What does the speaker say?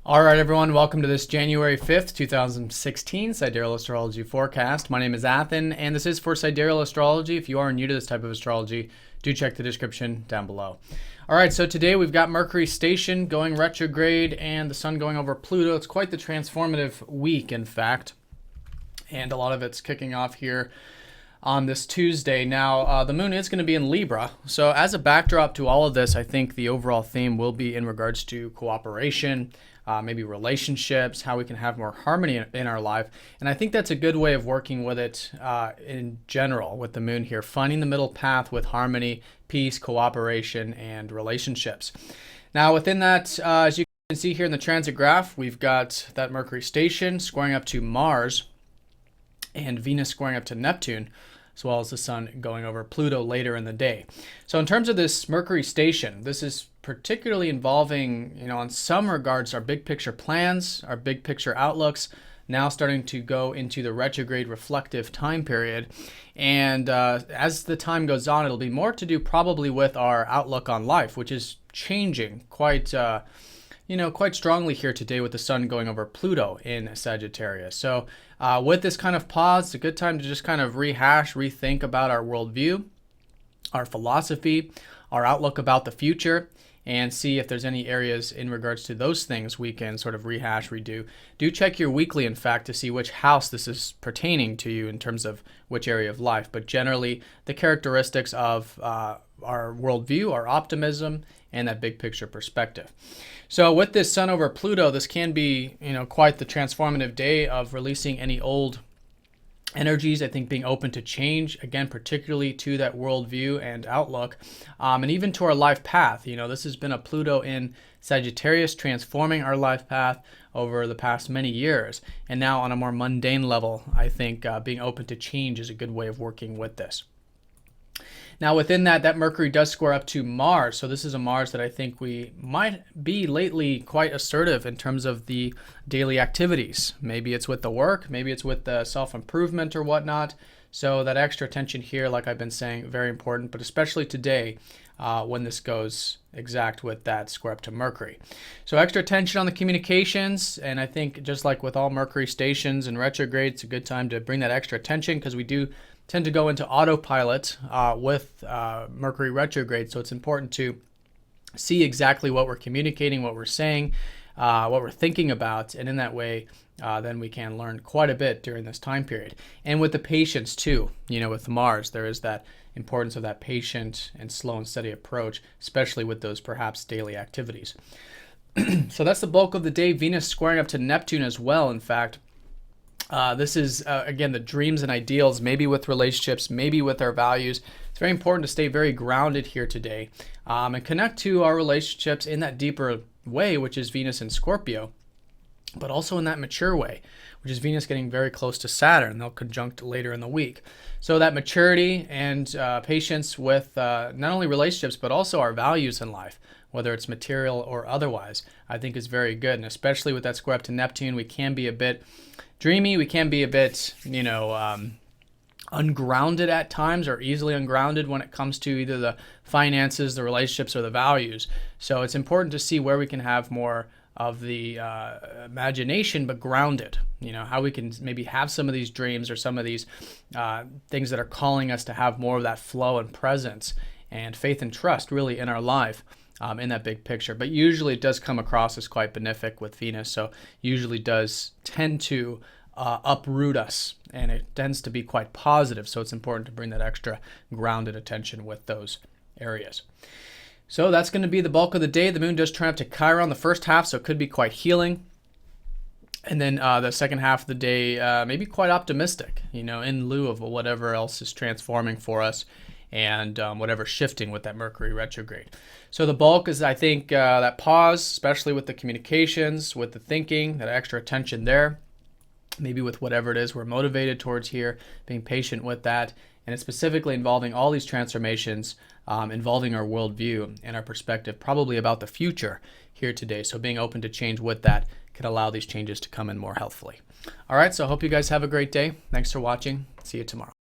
All right, everyone, welcome to this January 5th, 2016 Sidereal Astrology forecast. My name is Athen, and this is for Sidereal Astrology. If you are new to this type of astrology, do check the description down below. All right, so today we've got Mercury station going retrograde and the sun going over Pluto. It's quite the transformative week, in fact, and a lot of it's kicking off here on this Tuesday. Now, the moon is going to be in Libra. So as a backdrop to all of this, I think the overall theme will be in regards to cooperation, maybe relationships, how we can have more harmony in our life. And I think that's a good way of working with it in general with the moon here, finding the middle path with harmony, peace, cooperation, and relationships. Now, within that, as you can see here in the transit graph, we've got that Mercury station squaring up to Mars and Venus squaring up to Neptune, as well as the sun going over Pluto later in the day. So in terms of this Mercury station, this is particularly involving, in some regards, our big picture plans, our big picture outlooks, now starting to go into the retrograde reflective time period. And as the time goes on, it'll be more to do probably with our outlook on life, which is changing quite strongly here today with the sun going over Pluto in Sagittarius. So with this kind of pause, it's a good time to just kind of rethink about our worldview, our philosophy, our outlook about the future, and see if there's any areas in regards to those things we can sort of redo. Do check your weekly, in fact, to see which house this is pertaining to you in terms of which area of life. But generally, the characteristics of our worldview, our optimism, and that big picture perspective. So with this sun over Pluto, this can be, quite the transformative day of releasing any old energies. I think being open to change, again, particularly to that worldview and outlook, and even to our life path. This has been a Pluto in Sagittarius transforming our life path over the past many years. And now on a more mundane level, I think being open to change is a good way of working with this. Now within that Mercury does square up to Mars. So this is a Mars that I think we might be lately quite assertive in terms of the daily activities. Maybe it's with the work, maybe it's with the self-improvement or whatnot. So that extra attention here, like I've been saying, very important, but especially today when this goes exact with that square up to Mercury. So extra attention on the communications, and I think just like with all Mercury stations and retrograde, it's a good time to bring that extra attention because we do tend to go into autopilot with Mercury retrograde. So it's important to see exactly what we're communicating, what we're saying, what we're thinking about. And in that way, then we can learn quite a bit during this time period. And with the patience too, with Mars, there is that importance of that patient and slow and steady approach, especially with those perhaps daily activities. So that's the bulk of the day. Venus squaring up to Neptune as well, in fact. This is, again, the dreams and ideals, maybe with relationships, maybe with our values. It's very important to stay very grounded here today and connect to our relationships in that deeper way, which is Venus and Scorpio, but also in that mature way, which is Venus getting very close to Saturn. They'll conjunct later in the week. So that maturity and patience with not only relationships, but also our values in life, whether it's material or otherwise, I think is very good. And especially with that square up to Neptune, we can be a bit dreamy. We can be a bit, ungrounded at times, or easily ungrounded when it comes to either the finances, the relationships, or the values. So it's important to see where we can have more of the imagination, but grounded. How we can maybe have some of these dreams or some of these things that are calling us to have more of that flow and presence and faith and trust really in our life. In that big picture. But usually it does come across as quite benefic with Venus, so usually does tend to uproot us, and it tends to be quite positive, so it's important to bring that extra grounded attention with those areas. So that's going to be the bulk of the day. The moon does turn up to Chiron the first half, so it could be quite healing. And then the second half of the day, maybe quite optimistic, in lieu of whatever else is transforming for us and whatever shifting with that Mercury retrograde. So the bulk is, I think, that pause, especially with the communications, with the thinking, that extra attention there, maybe with whatever it is we're motivated towards here, being patient with that. And it's specifically involving all these transformations, involving our worldview and our perspective, probably about the future here today. So being open to change with that can allow these changes to come in more healthfully. All right, so I hope you guys have a great day. Thanks for watching. See you tomorrow.